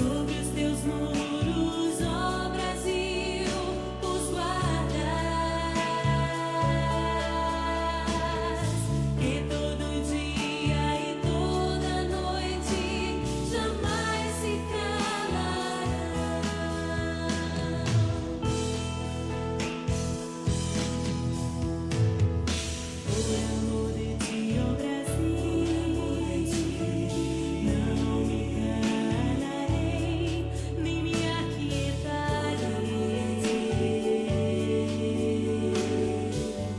Sobre os teus muros, ó Brasil, os guardas, que todo dia e toda noite jamais se calarão. Por amor de ti, ó Brasil, não me calarei, nem me aquietarei.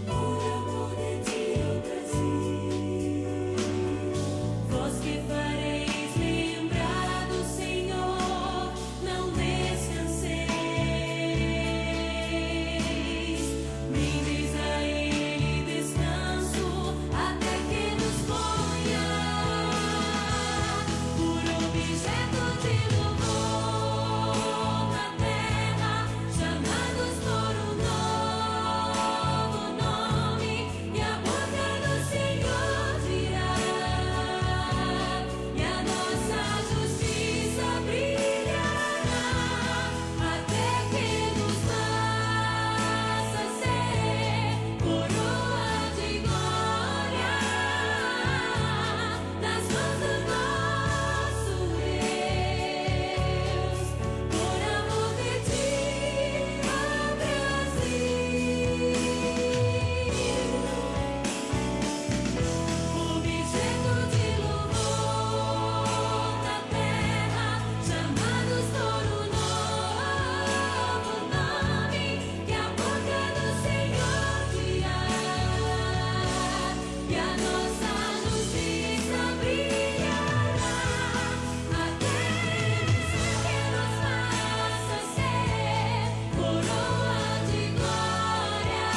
Por amor de ti, ó Brasil, vós que fareis lembrar do Senhor, não descanseis, nem deis a Ele descanso, até que nos ponha por objeto de louvor na terra, chamados por um novo nome, e a boca do Senhor dirá, e a nossa justiça brilhará, até que nos faça ser coroa de glória nas mãos do nosso Deus. Por amor de ti, ó Brasil, objeto de louvor na terra, chamados por um novo nome, que a boca do Senhor dirá, e a nossa justiça brilhará, até que nos faça ser coroa de glória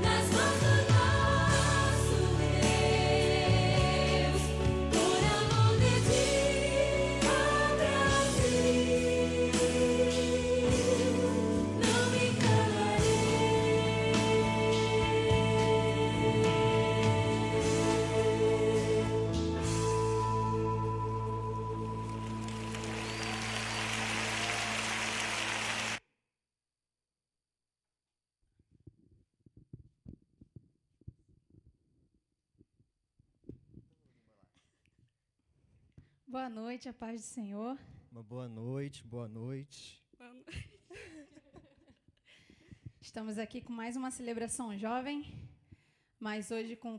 nas mãos do nosso Deus. Por amor de ti, ó Brasil, não me Boa noite, a paz do Senhor. Uma boa noite, boa noite. Estamos aqui com mais uma celebração jovem, mas hoje com um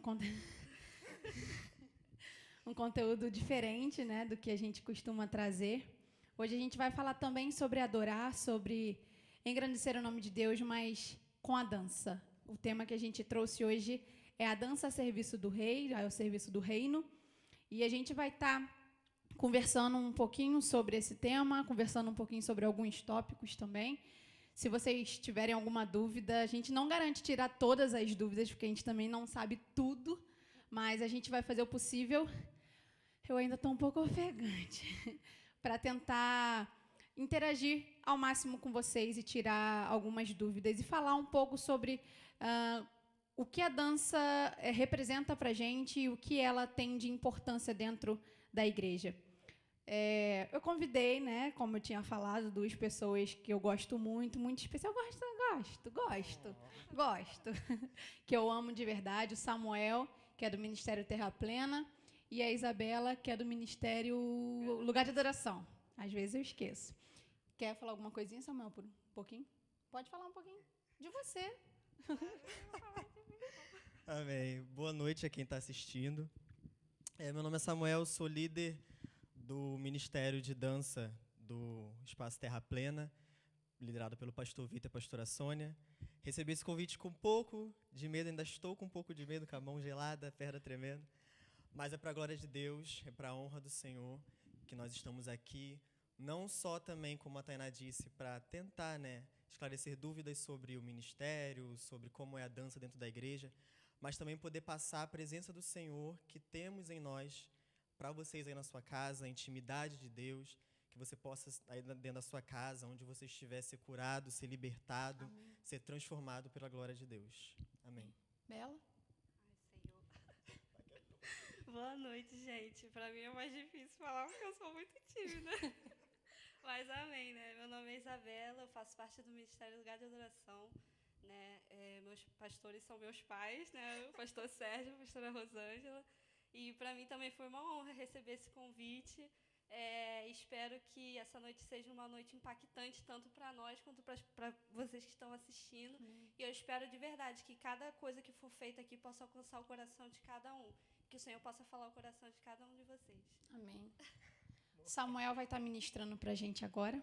conteúdo diferente, né, do que a gente costuma trazer. Hoje a gente vai falar também sobre adorar, sobre engrandecer o nome de Deus, mas com a dança. O tema que a gente trouxe hoje é a dança a serviço do rei, ao serviço do reino. E a gente vai estar conversando um pouquinho sobre esse tema, conversando um pouquinho sobre alguns tópicos também. Se vocês tiverem alguma dúvida, a gente não garante tirar todas as dúvidas, porque a gente também não sabe tudo, mas a gente vai fazer o possível. Eu ainda estou um pouco ofegante, para tentar interagir ao máximo com vocês e tirar algumas dúvidas e falar um pouco sobre o que a dança representa para a gente e o que ela tem de importância dentro da igreja. Eu convidei, né, como eu tinha falado, duas pessoas que eu gosto muito, muito especial. Gosto. Que eu amo de verdade. O Samuel, que é do Ministério Terra Plena, e a Isabela, que é do Ministério Lugar de Adoração. Às vezes eu esqueço. Quer falar alguma coisinha, Samuel, por um pouquinho? Pode falar um pouquinho de você. Amém. Boa noite a quem está assistindo. Meu nome é Samuel, sou líder do Ministério de Dança do Espaço Terra Plena, liderado pelo pastor Vitor e a pastora Sônia. Recebi esse convite com um pouco de medo, ainda estou com um pouco de medo, com a mão gelada, a perna tremendo. Mas é para a glória de Deus, é para a honra do Senhor que nós estamos aqui, não só também, como a Tainá disse, para tentar, esclarecer dúvidas sobre o ministério, sobre como é a dança dentro da igreja, mas também poder passar a presença do Senhor que temos em nós para vocês aí na sua casa, a intimidade de Deus, que você possa, aí dentro da sua casa, onde você estiver, ser curado, ser libertado, amém, ser transformado pela glória de Deus. Amém. Bela? Ai, Senhor. Boa noite, gente. Para mim é mais difícil falar porque eu sou muito tímida. Mas amém, né? Meu nome é Isabela, eu faço parte do Ministério Lugar de Adoração, né? Meus pastores são meus pais, né? O pastor Sérgio, a pastora Rosângela. E para mim também foi uma honra receber esse convite. Espero que essa noite seja uma noite impactante, tanto para nós quanto para vocês que estão assistindo. E eu espero de verdade que cada coisa que for feita aqui possa alcançar o coração de cada um. Que o Senhor possa falar o coração de cada um de vocês. Amém. Samuel vai estar ministrando para a gente agora.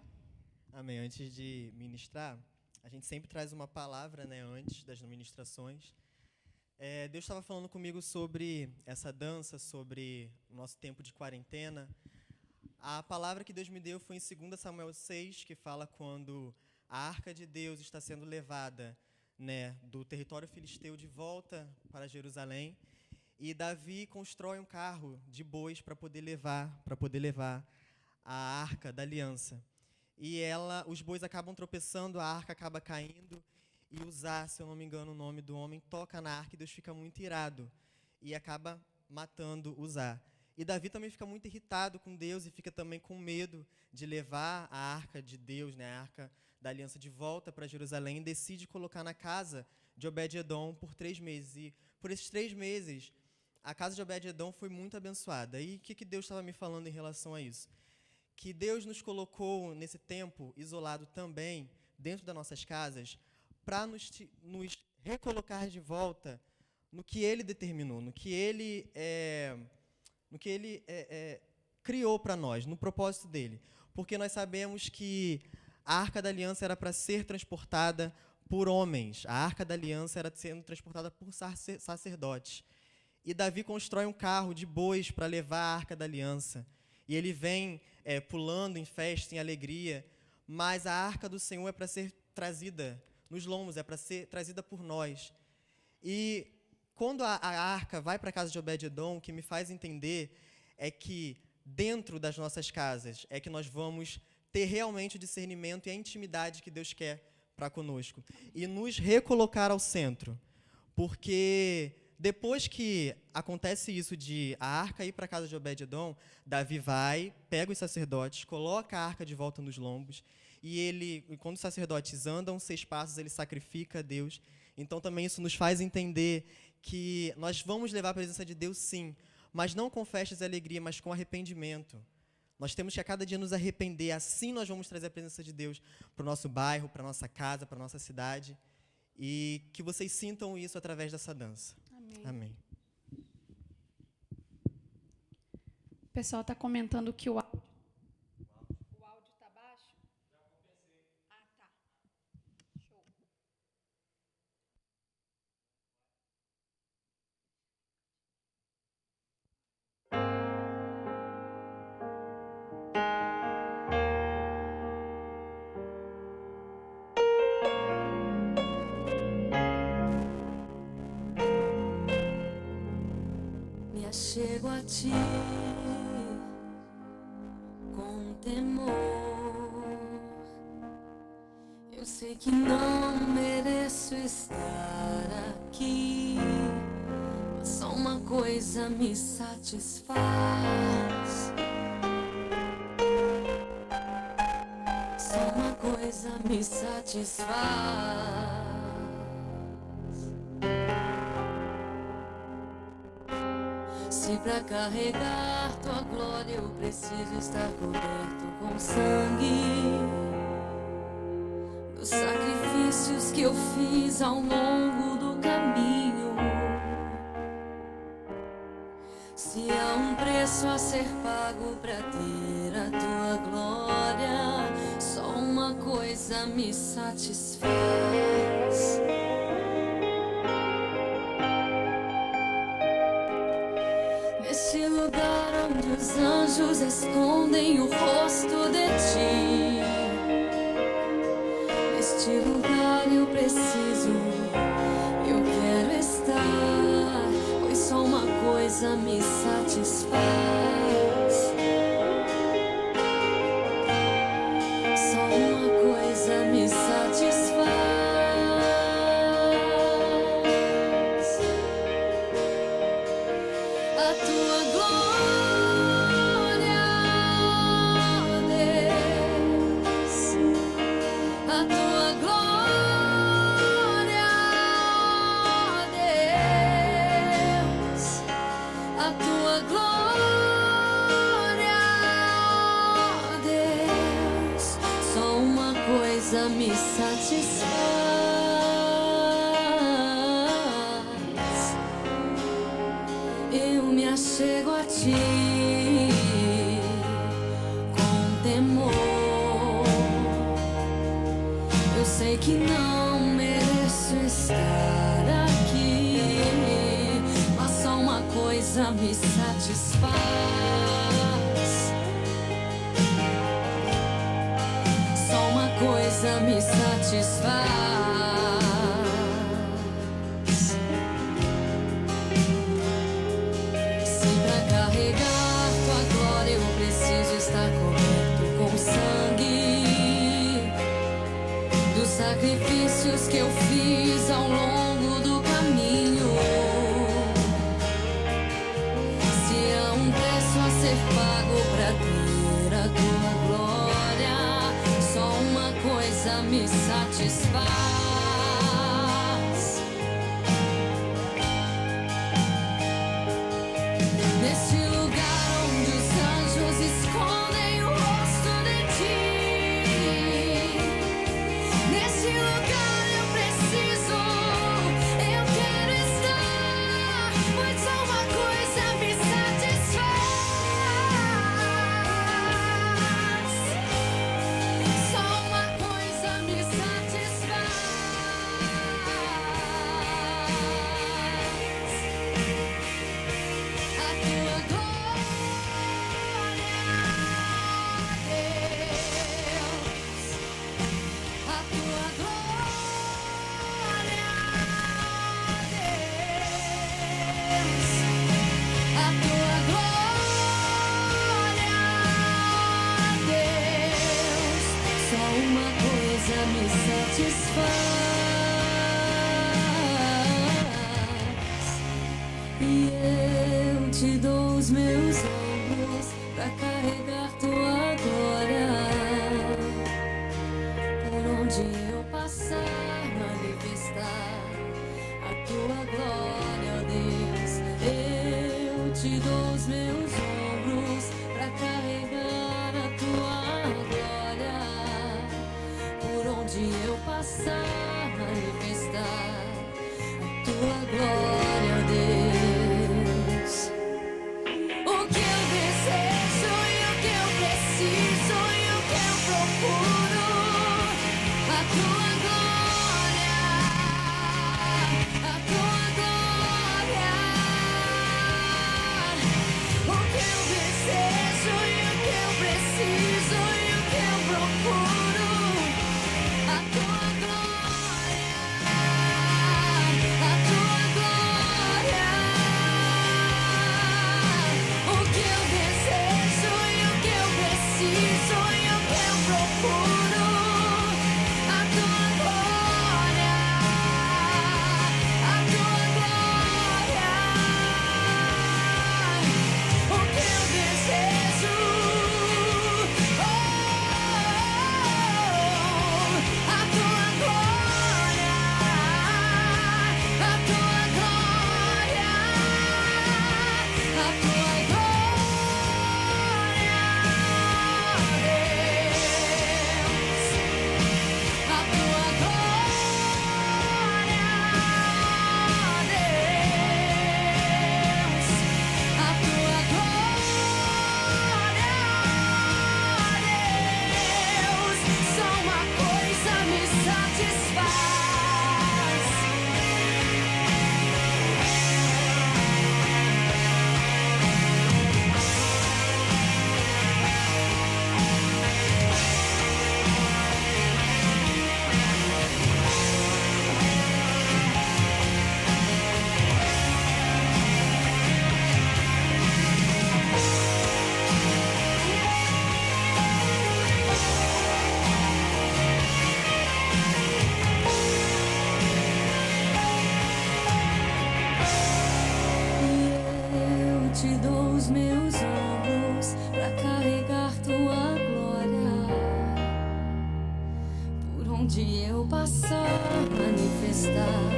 Amém. Antes de ministrar, a gente sempre traz uma palavra, né, antes das ministrações. Deus estava falando comigo sobre essa dança, sobre o nosso tempo de quarentena. A palavra que Deus me deu foi em 2 Samuel 6, que fala quando a arca de Deus está sendo levada, né, do território filisteu de volta para Jerusalém. E Davi constrói um carro de bois para poder levar a arca da aliança. E os bois acabam tropeçando, a arca acaba caindo, e Uzá, se eu não me engano o nome do homem, toca na arca e Deus fica muito irado e acaba matando Uzá. E Davi também fica muito irritado com Deus e fica também com medo de levar a arca de Deus, né, a arca da aliança, de volta para Jerusalém, e decide colocar na casa de Obed-edom por 3 meses. E por esses 3 meses, a casa de Obed-edom foi muito abençoada. E o que Deus estava me falando em relação a isso? Que Deus nos colocou nesse tempo isolado também, dentro das nossas casas, para nos recolocar de volta no que Ele determinou, no que Ele criou para nós, no propósito dele. Porque nós sabemos que a Arca da Aliança era para ser transportada por homens. A Arca da Aliança era sendo transportada por sacerdotes. E Davi constrói um carro de bois para levar a Arca da Aliança. E ele vem pulando em festa, em alegria. Mas a Arca do Senhor é para ser trazida nos lombos, é para ser trazida por nós. E quando a arca vai para a casa de Obed-edom, o que me faz entender é que dentro das nossas casas é que nós vamos ter realmente o discernimento e a intimidade que Deus quer para conosco. E nos recolocar ao centro. Porque depois que acontece isso de a arca ir para a casa de Obed-edom, Davi vai, pega os sacerdotes, coloca a arca de volta nos lombos, e quando os sacerdotes andam 6 passos, ele sacrifica a Deus. Então também isso nos faz entender que nós vamos levar a presença de Deus, sim, mas não com festas e alegria, mas com arrependimento. Nós temos que a cada dia nos arrepender, assim nós vamos trazer a presença de Deus para o nosso bairro, para a nossa casa, para a nossa cidade, e que vocês sintam isso através dessa dança. Amém. Amém. O pessoal está comentando que o áudio está baixo. Já compensei. Ah, tá. Show. Me achego a ti com temor. Eu sei que não mereço estar aqui, mas só uma coisa me satisfaz. Só uma coisa me satisfaz. Se pra carregar tua glória eu preciso estar coberto com sangue dos sacrifícios que eu fiz ao longo do caminho, se há um preço a ser pago pra ter a tua glória, só uma coisa me satisfaz. Neste lugar onde os anjos escondem o rosto de ti, neste lugar eu preciso, eu quero estar, pois só uma coisa me satisfaz. Só uma coisa me satisfaz. A tua coisa me satisfaz. Eu me achego a ti com temor. Eu sei que não mereço estar aqui, mas só uma coisa me satisfaz. Só uma coisa me satisfaz. Se pra carregar tua glória eu preciso estar coberto com sangue dos sacrifícios que eu fiz ao longo do caminho, se há um preço a ser pago pra ter a tua glória, só uma coisa me satisfaz. Nesse lugar onde os anjos escondem o rosto de ti, nesse lugar eu preciso, eu quero estar, pois só uma coisa me satisfaz. Só uma coisa me satisfaz. A tua glória, Deus. A tua glória, Deus. A tua glória, Deus. Só uma coisa me satisfaz. E eu te dou os meus ombros pra carregar tua glória. Por onde eu passar, manifestar a tua glória, ó Deus. Eu te dou os meus ombros pra carregar a tua glória. Por onde eu passar, manifestar a tua glória, ó Deus. O que eu desejo e o que eu preciso e o que eu procuro, a tua glória, a tua glória. O que eu desejo e o que eu preciso e o que eu procuro, a tua glória, a tua glória. O que eu desejo e o que eu preciso e o que eu procuro, a tua glória, a tua glória. O que eu desejo, oh, a tua glória, a tua glória, a tua glória, Deus. A tua glória, Deus. A tua glória, Deus. Só uma coisa me satisfaz. Eu te dou os meus ombros pra carregar tua glória. Por onde eu passar, manifestar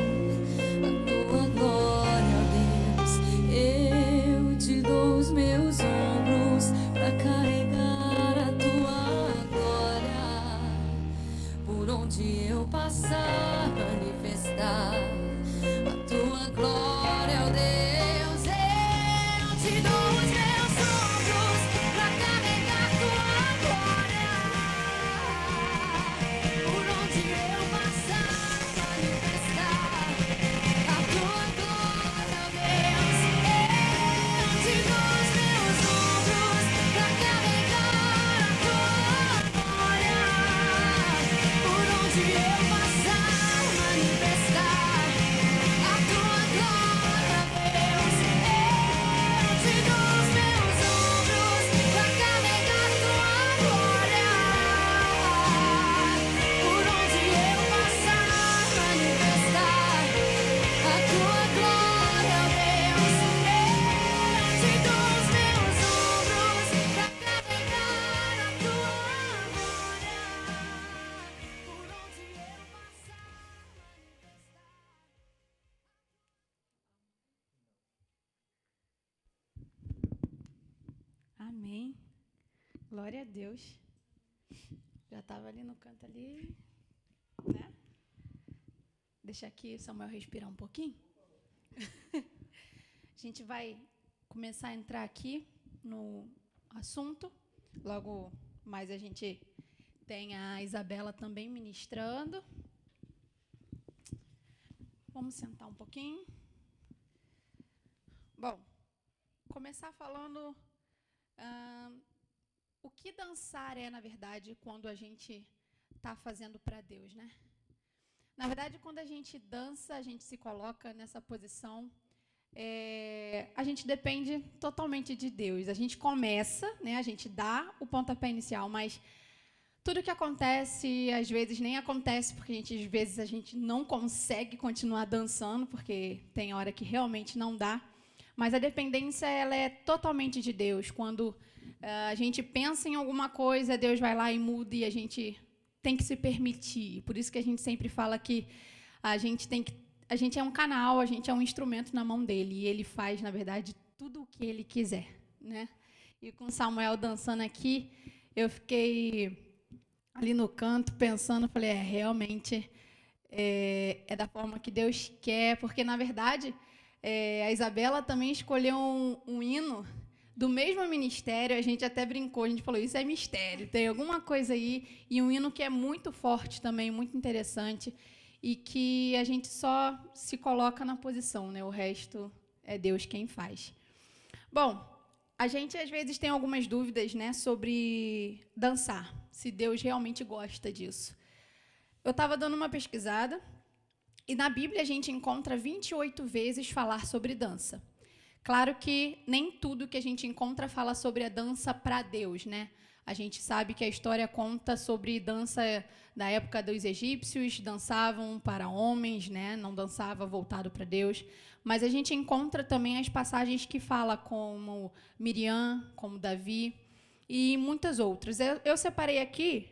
a tua glória, ó Deus. Eu te dou os meus ombros pra carregar a tua glória. Por eu passar, manifestar a tua glória, ó Deus. Eu te dou os meus ombros pra carregar tua glória. Por onde eu passar, manifestar a tua glória, ó Deus. Eu te dou os meus ombros pra carregar a tua glória. Por onde eu passar, manifestar a tua glória, Deus. Eu te dou os meus ombros pra carregar tua glória. Por onde eu passar, manifestar a tua glória, Deus. Eu te dou os meus ombros pra carregar a tua glória. Por onde eu passar, Amém. Glória a Deus. Já estava ali no canto ali, né? Deixa aqui Samuel respirar um pouquinho. A gente vai começar a entrar aqui no assunto. Logo mais a gente tem a Isabela também ministrando. Vamos sentar um pouquinho. Bom, começar falando o que dançar é, na verdade, quando a gente está fazendo para Deus, né? Na verdade, quando a gente dança, a gente se coloca nessa posição, a gente depende totalmente de Deus. A gente começa, né? A gente dá o pontapé inicial, mas tudo que acontece, às vezes, nem acontece, porque às vezes a gente não consegue continuar dançando, porque tem hora que realmente não dá. Mas a dependência, ela é totalmente de Deus. Quando a gente pensa em alguma coisa, Deus vai lá e muda e a gente tem que se permitir. Por isso que a gente sempre fala que a gente é um canal, a gente é um instrumento na mão dele. E ele faz, na verdade, tudo o que ele quiser, né? E com Samuel dançando aqui, eu fiquei ali no canto pensando, falei, realmente é da forma que Deus quer, porque, na verdade, a Isabela também escolheu um hino do mesmo ministério, a gente até brincou, a gente falou, isso é mistério, tem alguma coisa aí, e um hino que é muito forte também, muito interessante, e que a gente só se coloca na posição, né? O resto é Deus quem faz. Bom, a gente às vezes tem algumas dúvidas, né, sobre dançar, se Deus realmente gosta disso. Eu estava dando uma pesquisada, e na Bíblia a gente encontra 28 vezes falar sobre dança. Claro que nem tudo que a gente encontra fala sobre a dança para Deus, né? A gente sabe que a história conta sobre dança da época dos egípcios, dançavam para homens, né? Não dançava voltado para Deus. Mas a gente encontra também as passagens que falam como Miriam, como Davi e muitas outras. Eu separei aqui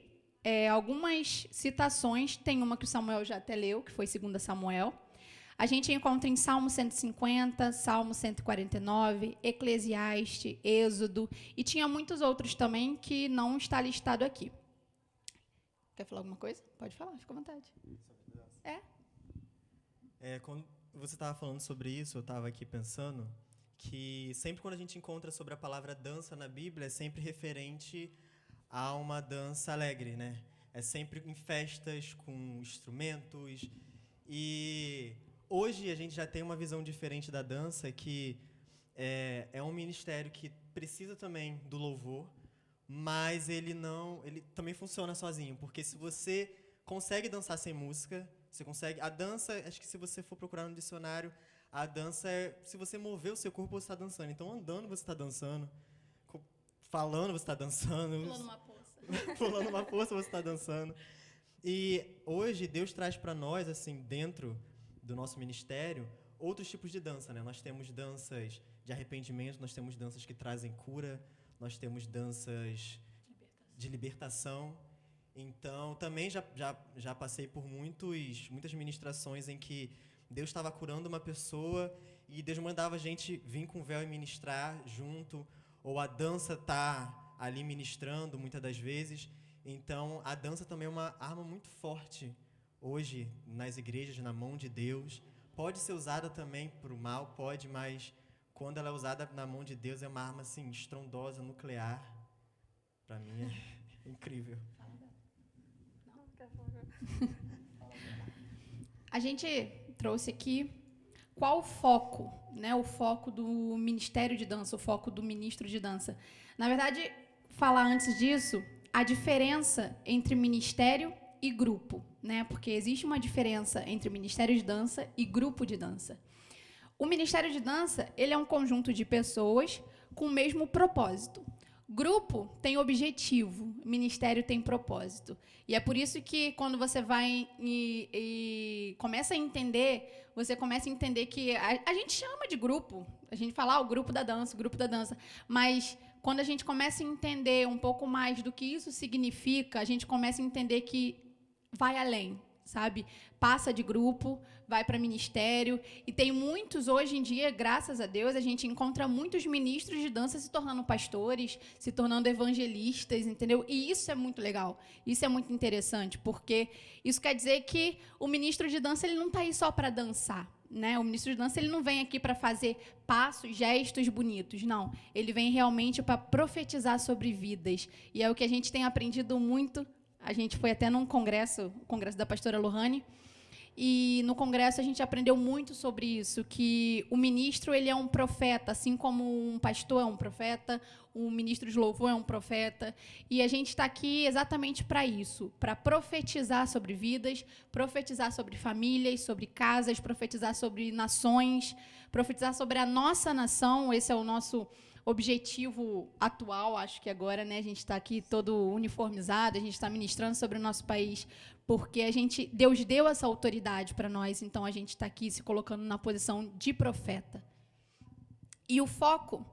algumas citações, tem uma que o Samuel já até leu, que foi 2 Samuel. A gente encontra em Salmo 150, Salmo 149, Eclesiastes, Êxodo, e tinha muitos outros também que não está listado aqui. Quer falar alguma coisa? Pode falar, fica à vontade. Quando você estava falando sobre isso, eu estava aqui pensando que sempre quando a gente encontra sobre a palavra dança na Bíblia, é sempre referente a uma dança alegre, né? É sempre em festas, com instrumentos. E hoje a gente já tem uma visão diferente da dança, que é um ministério que precisa também do louvor, mas ele também funciona sozinho, porque se você consegue dançar sem música, você consegue. A dança, acho que se você for procurar no dicionário, a dança é se você mover o seu corpo, você está dançando. Então, andando, você está dançando. Falando, você está dançando. Pulando uma poça. Pulando uma poça, você está dançando. E hoje, Deus traz para nós, assim, dentro do nosso ministério, outros tipos de dança, né? Nós temos danças de arrependimento, nós temos danças que trazem cura, nós temos danças de libertação. Então, também já passei por muitas ministrações em que Deus estava curando uma pessoa e Deus mandava a gente vir com o véu e ministrar junto, ou a dança tá ali ministrando muitas das vezes. Então, a dança também é uma arma muito forte hoje nas igrejas, na mão de Deus. Pode ser usada também para o mal, pode, mas quando ela é usada na mão de Deus é uma arma assim, estrondosa, nuclear. Para mim é incrível. A gente trouxe aqui qual o foco, né? O foco do Ministério de Dança, o foco do ministro de dança. Na verdade, falar antes disso, a diferença entre ministério e grupo, né? Porque existe uma diferença entre ministério de dança e grupo de dança. O ministério de dança, ele é um conjunto de pessoas com o mesmo propósito. Grupo tem objetivo, ministério tem propósito. E é por isso que quando você vai e começa a entender, você começa a entender que a gente chama de grupo, a gente fala o grupo da dança, mas quando a gente começa a entender um pouco mais do que isso significa, a gente começa a entender que vai além, sabe? Passa de grupo, vai para ministério, e tem muitos, hoje em dia, graças a Deus, a gente encontra muitos ministros de dança se tornando pastores, se tornando evangelistas, entendeu? E isso é muito legal, isso é muito interessante, porque isso quer dizer que o ministro de dança ele não está aí só para dançar, né? O ministro de dança ele não vem aqui para fazer passos, gestos bonitos, não. Ele vem realmente para profetizar sobre vidas, e é o que a gente tem aprendido muito. A gente foi até num congresso, o congresso da pastora Lohane, e no congresso a gente aprendeu muito sobre isso, que o ministro ele é um profeta, assim como um pastor é um profeta, um ministro de louvor é um profeta, e a gente está aqui exatamente para isso, para profetizar sobre vidas, profetizar sobre famílias, sobre casas, profetizar sobre nações, profetizar sobre a nossa nação. Esse é o nosso objetivo atual, acho que agora, né, a gente está aqui todo uniformizado, a gente está ministrando sobre o nosso país, porque Deus deu essa autoridade para nós, então a gente está aqui se colocando na posição de profeta. E o foco,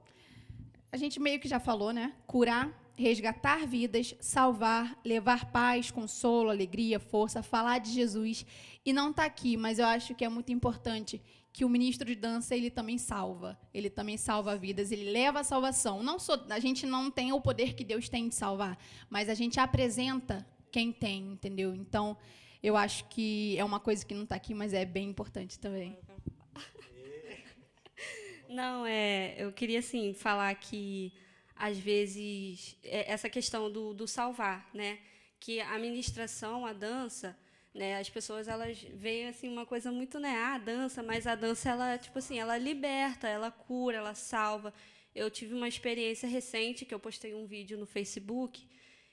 a gente meio que já falou, né, curar, resgatar vidas, salvar, levar paz, consolo, alegria, força, falar de Jesus, e não está aqui, mas eu acho que é muito importante que o ministro de dança ele também salva vidas, ele leva a salvação. A gente não tem o poder que Deus tem de salvar, mas a gente apresenta quem tem, entendeu? Então, eu acho que é uma coisa que não está aqui, mas é bem importante também. Não, eu queria, assim, falar que, às vezes, essa questão do salvar, né? Que a ministração, a dança, né, as pessoas elas veem assim uma coisa muito, né, a dança, mas a dança ela tipo assim, ela liberta, ela cura, ela salva. Eu tive uma experiência recente que eu postei um vídeo no Facebook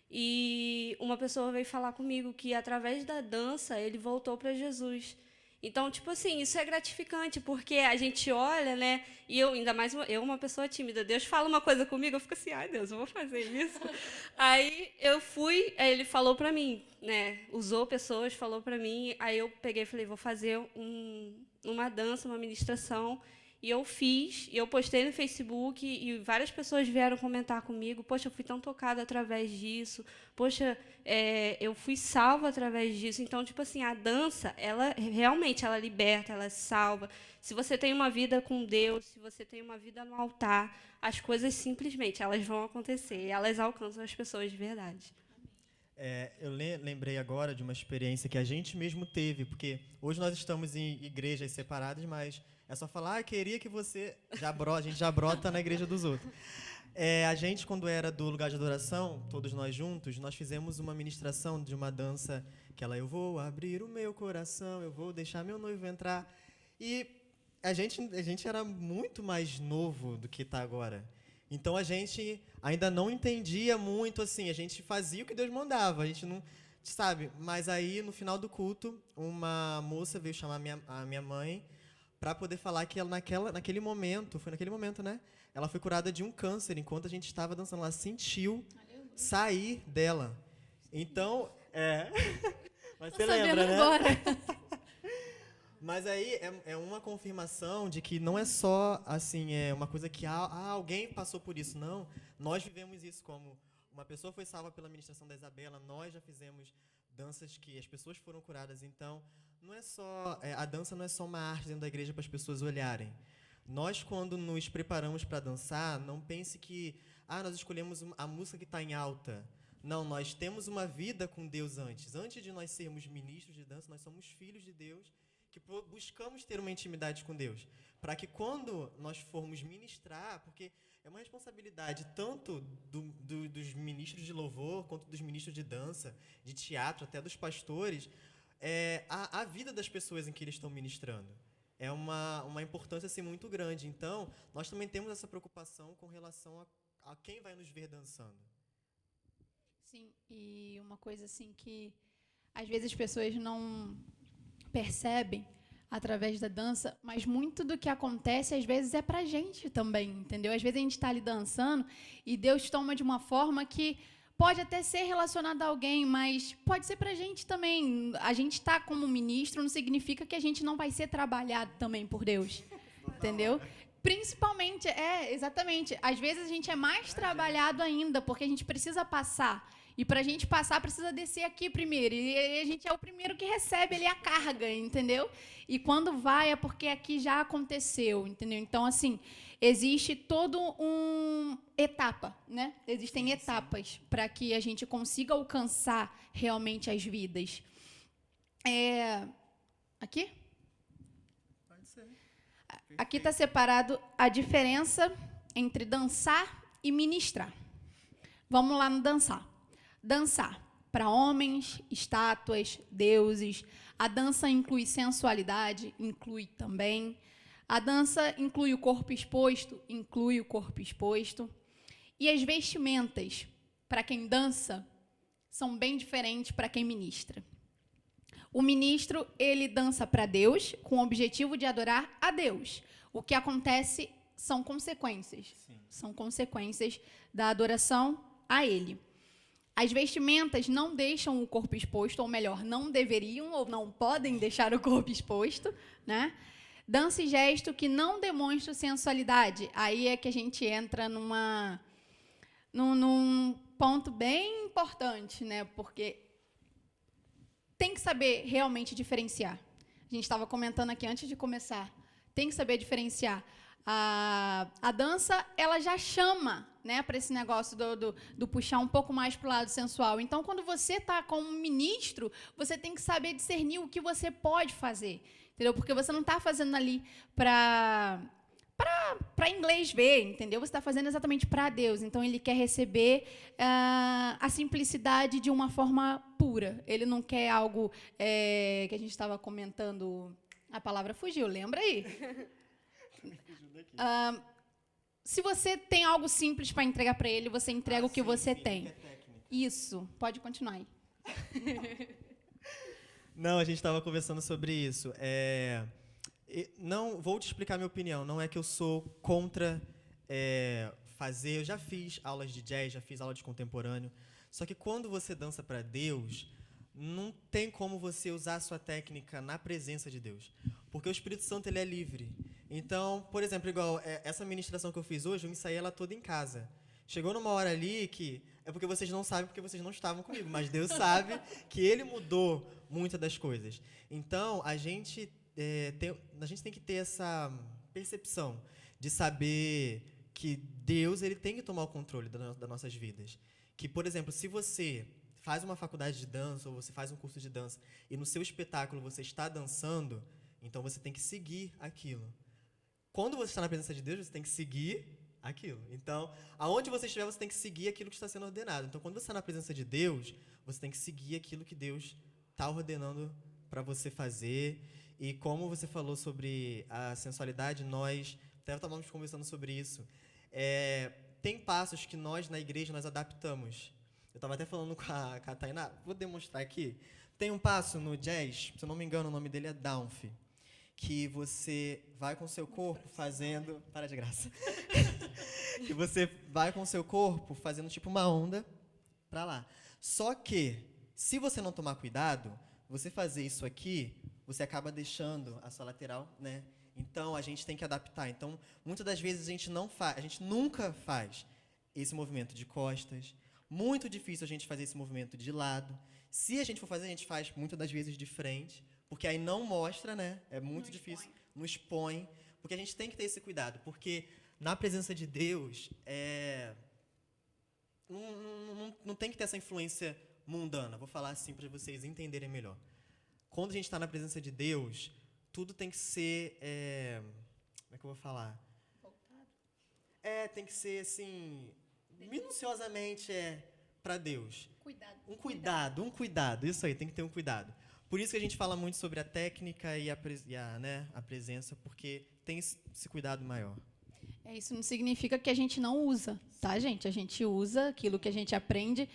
e uma pessoa veio falar comigo que através da dança ele voltou para Jesus. Então, tipo assim, isso é gratificante, porque a gente olha, né? E eu, ainda mais eu, uma pessoa tímida, Deus fala uma coisa comigo, eu fico assim, ai, Deus, eu vou fazer isso. Aí eu fui, aí ele falou para mim, né? Usou pessoas, falou para mim, aí eu peguei e falei, vou fazer uma dança, uma ministração. E eu fiz, e eu postei no Facebook, e várias pessoas vieram comentar comigo, poxa, eu fui tão tocada através disso, poxa, eu fui salva através disso. Então, tipo assim, a dança, ela realmente, ela liberta, ela salva. Se você tem uma vida com Deus, se você tem uma vida no altar, as coisas simplesmente, elas vão acontecer, e elas alcançam as pessoas de verdade. Eu lembrei agora de uma experiência que a gente mesmo teve, porque hoje nós estamos em igrejas separadas, mas é só falar, queria que você... a gente já brota na igreja dos outros. A gente, quando era do lugar de adoração, todos nós juntos, nós fizemos uma ministração de uma dança, eu vou abrir o meu coração, eu vou deixar meu noivo entrar. E a gente era muito mais novo do que está agora. Então, a gente ainda não entendia muito, assim, a gente fazia o que Deus mandava, a gente não... Sabe? Mas aí, no final do culto, uma moça veio chamar a minha mãe para poder falar que ela, naquele momento, foi naquele momento, né? Ela foi curada de um câncer enquanto a gente estava dançando. Ela sentiu sair dela. Então, mas você lembra, né? Agora. Mas aí é uma confirmação de que não é só assim, uma coisa que alguém passou por isso. Não, nós vivemos isso como uma pessoa foi salva pela ministração da Isabela, nós já fizemos danças que as pessoas foram curadas. Então, não é só a dança não é só uma arte dentro da igreja para as pessoas olharem. Nós, quando nos preparamos para dançar, não pense que nós escolhemos a música que está em alta. Não, nós temos uma vida com Deus antes. Antes de nós sermos ministros de dança, nós somos filhos de Deus que buscamos ter uma intimidade com Deus. Para que quando nós formos ministrar, porque é uma responsabilidade tanto dos ministros de louvor, quanto dos ministros de dança, de teatro, até dos pastores, a vida das pessoas em que eles estão ministrando. É uma importância assim, muito grande. Então, nós também temos essa preocupação com relação a quem vai nos ver dançando. Sim, e uma coisa assim que às vezes as pessoas não percebem através da dança, mas muito do que acontece às vezes é pra gente também, entendeu? Às vezes a gente está ali dançando e Deus toma de uma forma que pode até ser relacionada a alguém, mas pode ser pra gente também. A gente tá como ministro não significa que a gente não vai ser trabalhado também por Deus, entendeu? Principalmente, exatamente. Às vezes a gente é mais trabalhado ainda, porque a gente precisa passar. E para a gente passar, precisa descer aqui primeiro. E a gente é o primeiro que recebe ali a carga, entendeu? E quando vai, é porque aqui já aconteceu, entendeu? Então, assim, existe todo etapa, né? Existem etapas para que a gente consiga alcançar realmente as vidas. Aqui? Pode ser. Aqui está separado a diferença entre dançar e ministrar. Vamos lá no dançar. Dançar para homens, estátuas, deuses. A dança inclui sensualidade, inclui também. A dança inclui o corpo exposto, inclui o corpo exposto. E as vestimentas, para quem dança, são bem diferentes para quem ministra. O ministro, ele dança para Deus, com o objetivo de adorar a Deus. O que acontece são consequências. Sim. São consequências da adoração a Ele. As vestimentas não deixam o corpo exposto, ou melhor, não deveriam ou não podem deixar o corpo exposto, né? Dança e gesto que não demonstram sensualidade. Aí é que a gente entra num ponto bem importante, né? Porque tem que saber realmente diferenciar. A gente estava comentando aqui antes de começar. Tem que saber diferenciar. A dança, ela já chama, né, para esse negócio do puxar um pouco mais para o lado sensual. Então, quando você está como ministro, você tem que saber discernir o que você pode fazer, entendeu? Porque você não está fazendo ali para inglês ver, entendeu? Você está fazendo exatamente para Deus. Então, ele quer receber a simplicidade de uma forma pura. Ele não quer algo que a gente estava comentando. A palavra fugiu, lembra aí? Se você tem algo simples para entregar para ele, você entrega o que você tem. Isso, pode continuar aí. Não, a gente estava conversando sobre isso. Não, vou te explicar minha opinião. Não é que eu sou contra fazer. Eu já fiz aulas de jazz, já fiz aula de contemporâneo. Só que quando você dança para Deus, não tem como você usar a sua técnica na presença de Deus. Porque o Espírito Santo, ele é livre. Então, por exemplo, igual essa ministração que eu fiz hoje, eu ensaiei ela toda em casa. Chegou numa hora ali que... É porque vocês não sabem, porque vocês não estavam comigo. Mas Deus sabe que Ele mudou muitas das coisas. Então, a gente tem que ter essa percepção de saber que Deus, ele tem que tomar o controle das nossas vidas. Que, por exemplo, se você faz uma faculdade de dança ou você faz um curso de dança e no seu espetáculo você está dançando, então você tem que seguir aquilo. Quando você está na presença de Deus, você tem que seguir aquilo. Então, aonde você estiver, você tem que seguir aquilo que está sendo ordenado. Então, quando você está na presença de Deus, você tem que seguir aquilo que Deus está ordenando para você fazer. E como você falou sobre a sensualidade, nós até estávamos conversando sobre isso. Tem passos que nós, na igreja, nós adaptamos. Eu estava até falando com a Tainá, vou demonstrar aqui. Tem um passo no jazz, se eu não me engano, o nome dele é Downf, que você vai com o seu corpo fazendo... Para de graça. Que você vai com o seu corpo fazendo tipo uma onda para lá. Só que, se você não tomar cuidado, você fazer isso aqui, você acaba deixando a sua lateral, né? Então, a gente tem que adaptar. Então, muitas das vezes a gente nunca faz esse movimento de costas. Muito difícil a gente fazer esse movimento de lado. Se a gente for fazer, a gente faz muitas das vezes de frente, porque aí não mostra, né? É muito difícil. Não expõe. Porque a gente tem que ter esse cuidado. Porque na presença de Deus, não tem que ter essa influência mundana. Vou falar assim para vocês entenderem melhor. Quando a gente está na presença de Deus, tudo tem que ser... como é que eu vou falar? Tem que ser, assim, minuciosamente para Deus. Um cuidado. Isso aí, tem que ter um cuidado. Por isso que a gente fala muito sobre a técnica e a presença, porque tem esse cuidado maior. Isso não significa que a gente não usa, tá, gente? A gente usa aquilo que a gente aprende.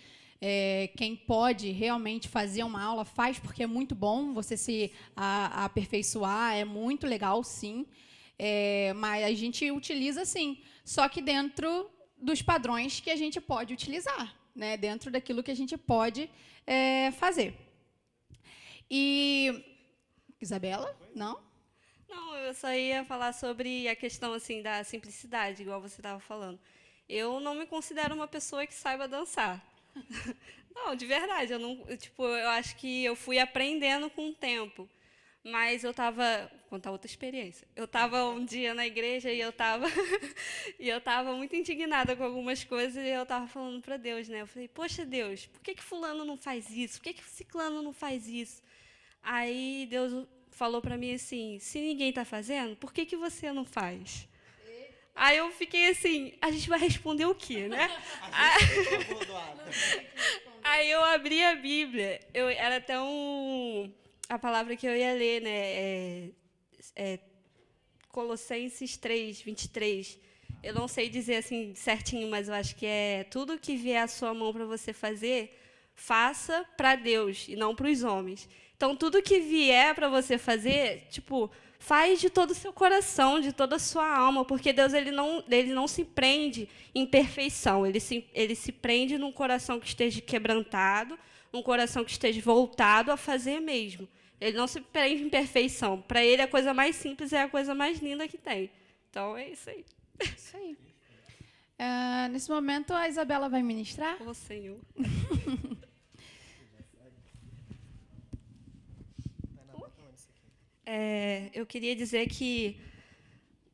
Quem pode realmente fazer uma aula, faz, porque é muito bom você se aperfeiçoar, é muito legal, sim. Mas a gente utiliza, sim, só que dentro dos padrões que a gente pode utilizar, né? Dentro daquilo que a gente pode fazer. E... Isabela? Não? Não, eu só ia falar sobre a questão assim da simplicidade, igual você estava falando. Eu não me considero uma pessoa que saiba dançar. Não, de verdade, eu acho que eu fui aprendendo com o tempo. Mas eu estava... Vou contar outra experiência. Eu estava um dia na igreja e eu estava muito indignada com algumas coisas e eu estava falando para Deus, né? Eu falei, poxa, Deus, por que fulano não faz isso? Por que ciclano não faz isso? Aí Deus falou para mim assim, se ninguém está fazendo, por que você não faz? Aí eu fiquei assim, a gente vai responder o quê, né? Aí eu abri a Bíblia, era tão... A palavra que eu ia ler, né, Colossenses 3, 23. Eu não sei dizer assim certinho, mas eu acho que é tudo que vier à sua mão para você fazer, faça para Deus e não para os homens. Então, tudo que vier para você fazer, faz de todo o seu coração, de toda a sua alma, porque Deus ele não se prende em perfeição, ele se prende num coração que esteja quebrantado, num coração que esteja voltado a fazer mesmo. Ele não se prende em perfeição. Para ele, a coisa mais simples é a coisa mais linda que tem. Então, é isso aí. Isso aí. Nesse momento, a Isabela vai ministrar. Ô, Senhor. Eu queria dizer que,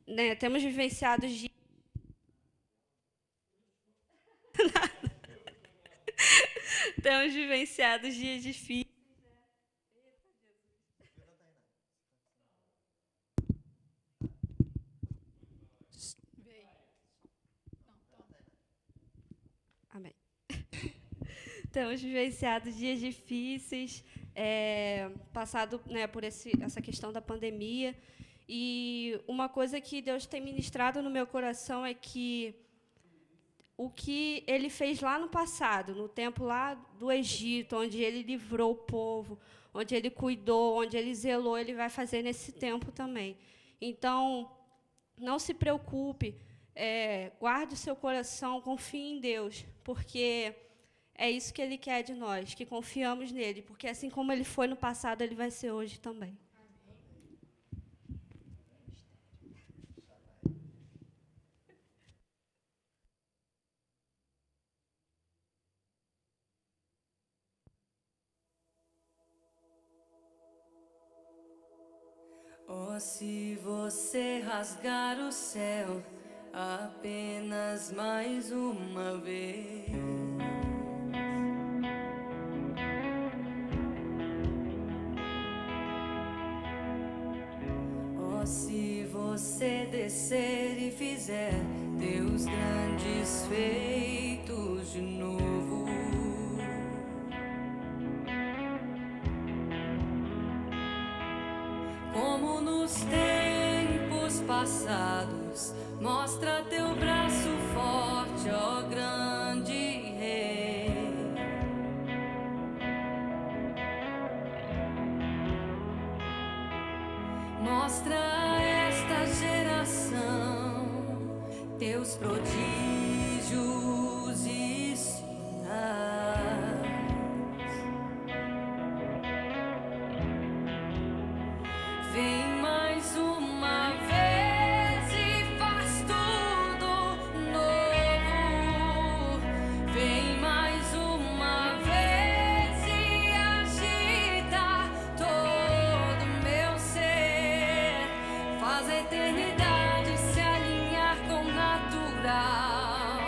né, temos vivenciado dias... Temos vivenciado dias difíceis. Amém. Temos vivenciado dias difíceis, passado, né, por essa questão da pandemia. E uma coisa que Deus tem ministrado no meu coração é que o que Ele fez lá no passado, no tempo lá do Egito, onde Ele livrou o povo, onde Ele cuidou, onde Ele zelou, Ele vai fazer nesse tempo também. Então, não se preocupe, guarde o seu coração, confie em Deus, porque é isso que Ele quer de nós, que confiamos nele, porque assim como Ele foi no passado, Ele vai ser hoje também. Oh, se você rasgar o céu apenas mais uma vez, oh, se você descer e fizer teus grandes feitos de novo, como nos tempos passados, mostra teu braço forte, ó grande Rei. Mostra a esta geração teus prodígios e sinais. Vem mais uma vez e faz tudo novo. Vem mais uma vez e agita todo meu ser. Faz a eternidade se alinhar com o natural.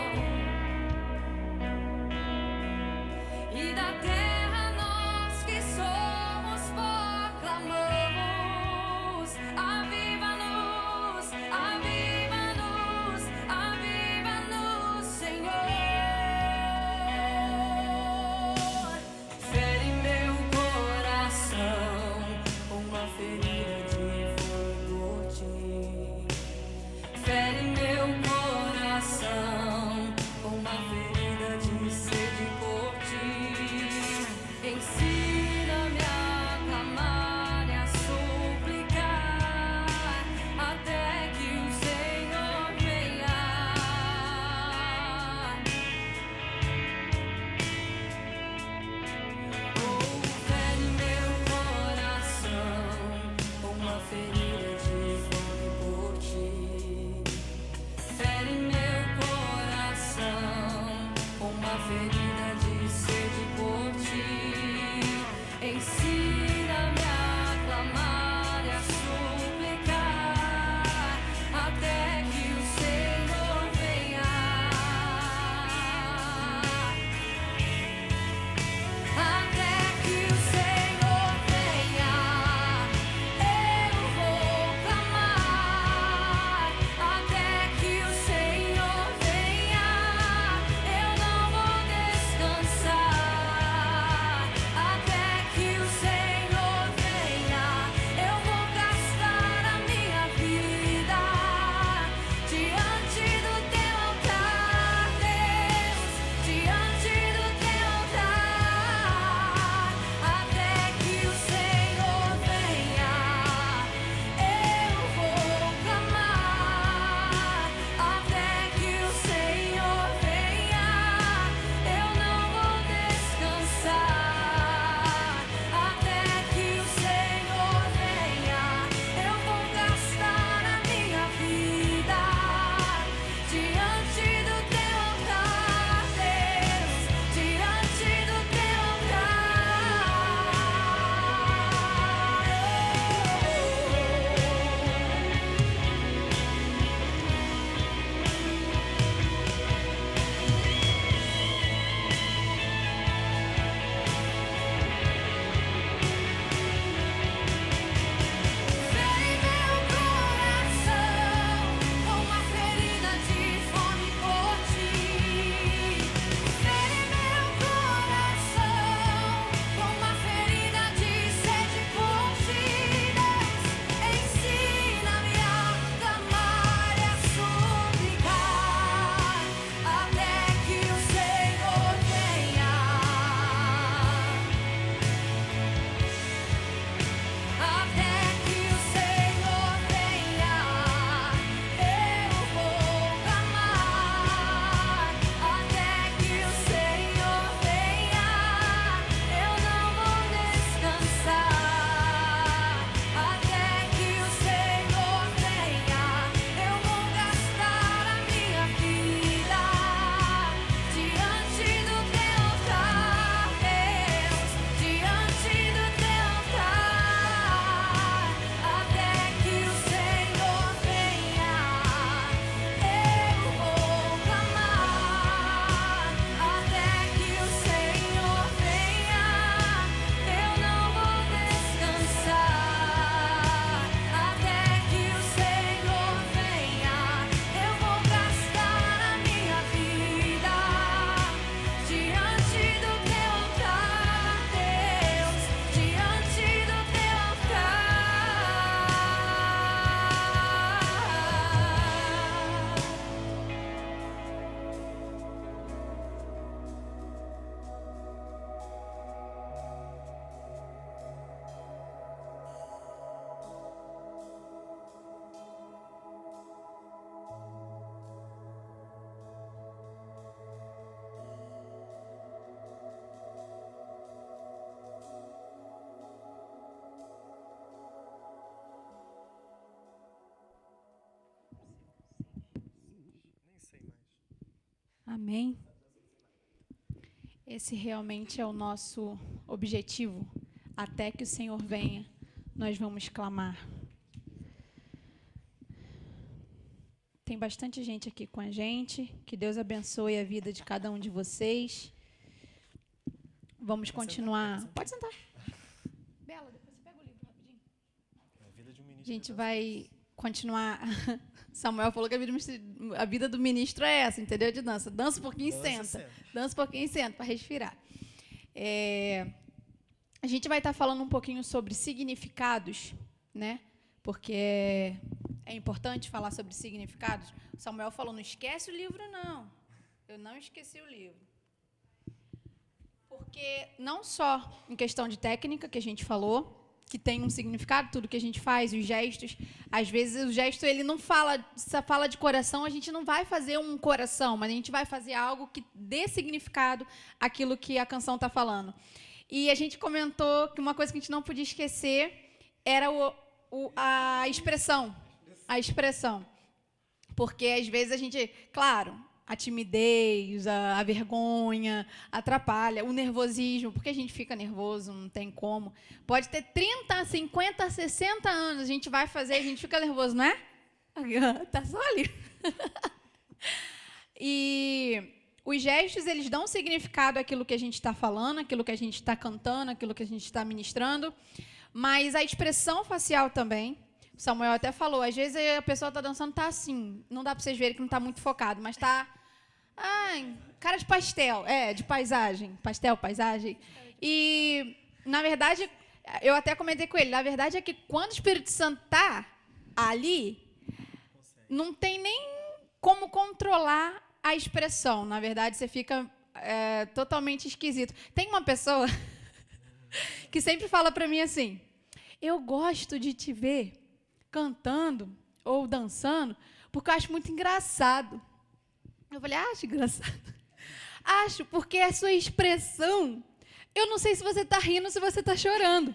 Amém? Esse realmente é o nosso objetivo. Até que o Senhor venha, nós vamos clamar. Tem bastante gente aqui com a gente. Que Deus abençoe a vida de cada um de vocês. Vamos continuar. Pode sentar. Bela, depois você pega o livro rapidinho. A gente vai continuar. Samuel falou que a vida do ministro é essa, entendeu? De dança. Dança um pouquinho e senta. Dança um pouquinho e senta para respirar. A gente vai estar falando um pouquinho sobre significados, né? Porque é importante falar sobre significados. O Samuel falou, não esquece o livro, não. Eu não esqueci o livro. Porque não só em questão de técnica, que a gente falou, que tem um significado, tudo que a gente faz, os gestos. Às vezes o gesto ele não fala, se fala de coração, a gente não vai fazer um coração, mas a gente vai fazer algo que dê significado àquilo que a canção está falando. E a gente comentou que uma coisa que a gente não podia esquecer era a expressão. A expressão. Porque às vezes a gente, claro, a timidez, a vergonha atrapalha, o nervosismo, porque a gente fica nervoso, não tem como. Pode ter 30, 50, 60 anos, a gente vai fazer, a gente fica nervoso, não é? Tá só ali. E os gestos, eles dão significado àquilo que a gente está falando, àquilo que a gente está cantando, àquilo que a gente está ministrando, mas a expressão facial também. O Samuel até falou, às vezes a pessoa está dançando, está assim, não dá para vocês verem que não está muito focado, mas está... cara de pastel, de paisagem, pastel, paisagem. E, na verdade, eu até comentei com ele, na verdade é que quando o Espírito Santo está ali, não tem nem como controlar a expressão. Na verdade, você fica totalmente esquisito. Tem uma pessoa que sempre fala para mim assim, eu gosto de te ver cantando ou dançando porque eu acho muito engraçado. Eu falei, acho engraçado. Acho, porque a sua expressão, eu não sei se você está rindo ou se você está chorando.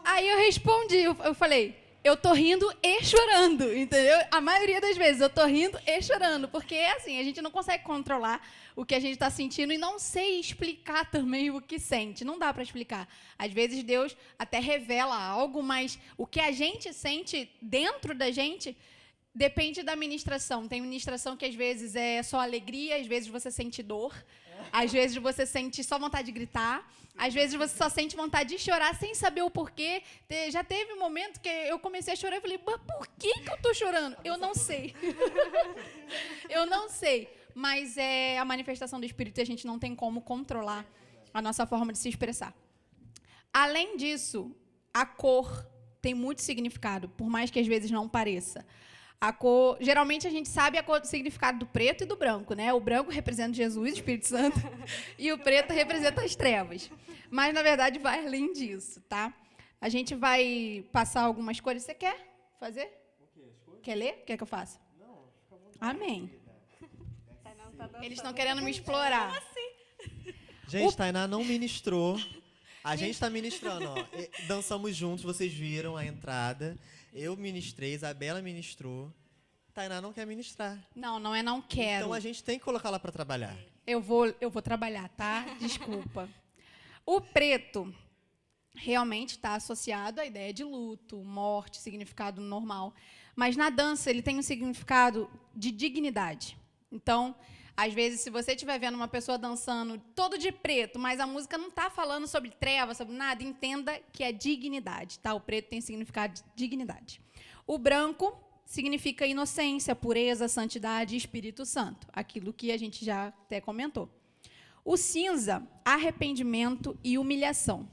Aí eu respondi, eu falei, eu estou rindo e chorando, entendeu? A maioria das vezes eu estou rindo e chorando, porque assim, a gente não consegue controlar o que a gente está sentindo e não sei explicar também o que sente. Não dá para explicar. Às vezes Deus até revela algo, mas o que a gente sente dentro da gente depende da ministração. Tem ministração que às vezes é só alegria, às vezes você sente dor, às vezes você sente só vontade de gritar, às vezes você só sente vontade de chorar sem saber o porquê. Já teve um momento que eu comecei a chorar e falei, mas por que eu estou chorando? Eu não sei. Eu não sei. Mas é a manifestação do Espírito e a gente não tem como controlar a nossa forma de se expressar. Além disso, a cor tem muito significado, por mais que às vezes não pareça. A cor, geralmente a gente sabe o significado do preto e do branco, né? O branco representa Jesus, o Espírito Santo, e o preto representa as trevas. Mas, na verdade, vai além disso, tá? A gente vai passar algumas cores. Você quer fazer? Quer ler? Quer que eu faça? Não, fica bom. Amém. Eles estão querendo me explorar. Gente, Tainá não ministrou. A gente está ministrando, ó. Dançamos juntos, vocês viram a entrada. Eu ministrei, Isabela ministrou. Tainá não quer ministrar. Não é não quero. Então a gente tem que colocá-la para trabalhar. Eu vou trabalhar, tá? Desculpa. O preto realmente está associado à ideia de luto, morte, significado normal. Mas na dança ele tem um significado de dignidade. Então, às vezes, se você estiver vendo uma pessoa dançando todo de preto, mas a música não está falando sobre treva, sobre nada, entenda que é dignidade, tá? O preto tem significado de dignidade. O branco significa inocência, pureza, santidade e Espírito Santo, aquilo que a gente já até comentou. O cinza, arrependimento e humilhação.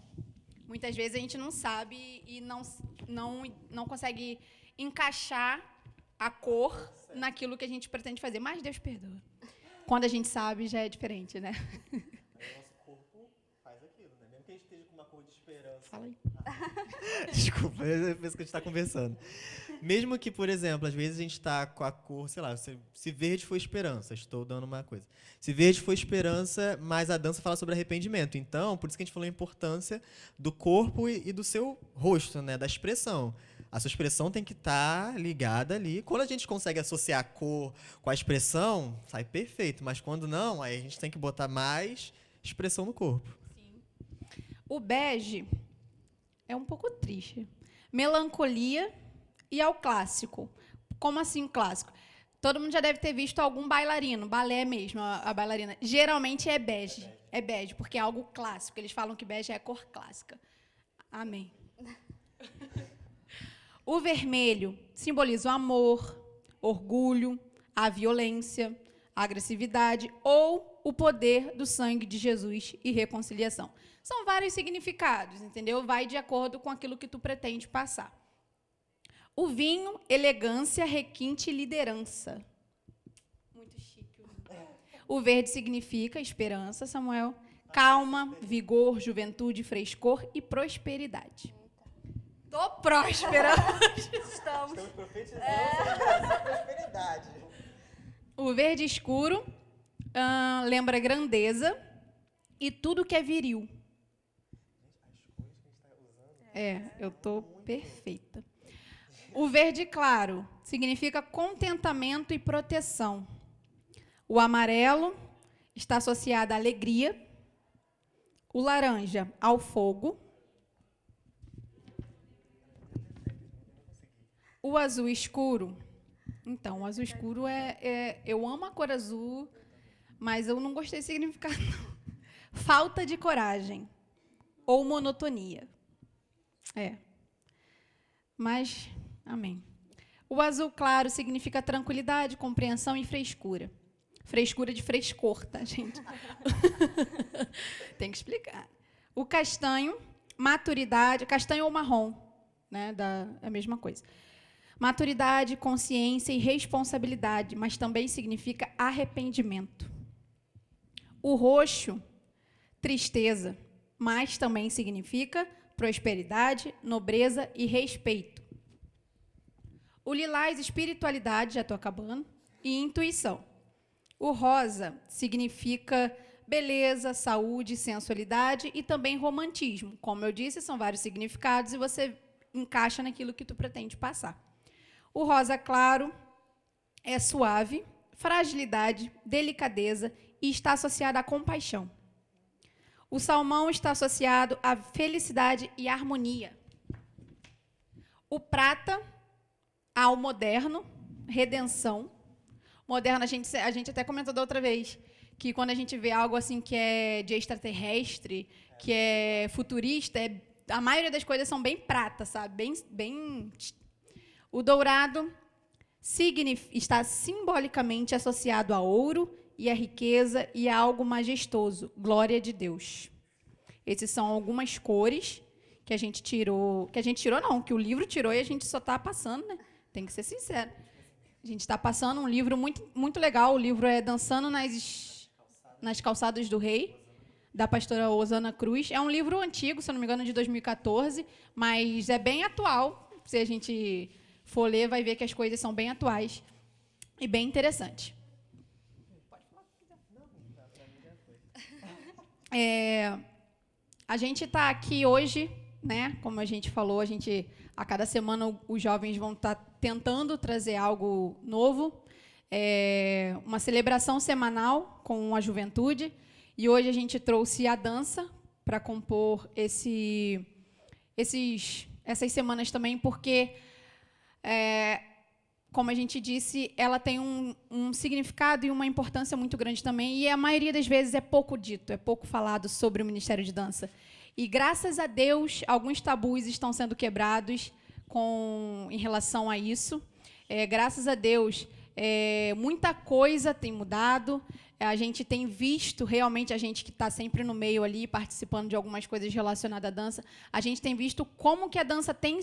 Muitas vezes a gente não sabe e não consegue encaixar a cor naquilo que a gente pretende fazer, mas Deus perdoa. Quando a gente sabe, já é diferente, né? O nosso corpo faz aquilo, né? Mesmo que a gente esteja com uma cor de esperança. Fala aí. Desculpa, é isso que a gente está conversando. Mesmo que, por exemplo, às vezes a gente está com a cor, sei lá, se verde for esperança, estou dando uma coisa. Se verde for esperança, mas a dança fala sobre arrependimento. Então, por isso que a gente falou a importância do corpo e do seu rosto, né? Da expressão. A sua expressão tem que estar ligada ali. Quando a gente consegue associar a cor com a expressão, sai perfeito. Mas quando não, aí a gente tem que botar mais expressão no corpo. O bege é um pouco triste. Melancolia e ao clássico. Como assim clássico? Todo mundo já deve ter visto algum bailarino, balé mesmo, a bailarina. Geralmente é bege. É bege, porque é algo clássico. Eles falam que bege é a cor clássica. Amém. O vermelho simboliza o amor, orgulho, a violência, a agressividade ou o poder do sangue de Jesus e reconciliação. São vários significados, entendeu? Vai de acordo com aquilo que tu pretende passar. O vinho, elegância, requinte e liderança. Muito chique. O verde significa esperança, Samuel, calma, vigor, juventude, frescor e prosperidade. Tô próspera. Estamos. profetizando essa prosperidade. O verde escuro lembra grandeza e tudo que é viril. Eu tô perfeita. O verde claro significa contentamento e proteção. O amarelo está associado à alegria. O laranja ao fogo. O azul escuro. Então, o azul escuro eu amo a cor azul, mas eu não gostei do significado. Falta de coragem ou monotonia. Mas, amém. O azul claro significa tranquilidade, compreensão e frescura. Frescura de frescor, tá, gente? Tem que explicar. O castanho, maturidade, castanho ou marrom, né? É a mesma coisa. Maturidade, consciência e responsabilidade, mas também significa arrependimento. O roxo, tristeza, mas também significa prosperidade, nobreza e respeito. O lilás, espiritualidade, já estou acabando, e intuição. O rosa significa beleza, saúde, sensualidade e também romantismo. Como eu disse, são vários significados e você encaixa naquilo que tu pretende passar. O rosa claro é suave, fragilidade, delicadeza e está associado à compaixão. O salmão está associado à felicidade e harmonia. O prata ao moderno, redenção. Moderno, a gente até comentou da outra vez, que quando a gente vê algo assim que é de extraterrestre, que é futurista, a maioria das coisas são bem prata, sabe? Bem. O dourado está simbolicamente associado a ouro e a riqueza e a algo majestoso, glória de Deus. Essas são algumas cores que a gente tirou, que o livro tirou e a gente só está passando, né? Tem que ser sincero. A gente está passando um livro muito, muito legal, o livro é Dançando nas Calçadas do Rei, da pastora Osana Cruz. É um livro antigo, se eu não me engano, de 2014, mas é bem atual. Se a gente for ler, vai ver que as coisas são bem atuais e bem interessantes. A gente está aqui hoje, né? Como a gente falou, a cada semana os jovens vão estar tentando trazer algo novo, uma celebração semanal com a juventude, e hoje a gente trouxe a dança para compor essas semanas também, porque, como a gente disse, ela tem um significado e uma importância muito grande também, e a maioria das vezes é pouco dito, é pouco falado sobre o Ministério de Dança. E, graças a Deus, alguns tabus estão sendo quebrados em relação a isso. Graças a Deus, muita coisa tem mudado. A gente tem visto, realmente, a gente que está sempre no meio ali, participando de algumas coisas relacionadas à dança, a gente tem visto como que a dança tem,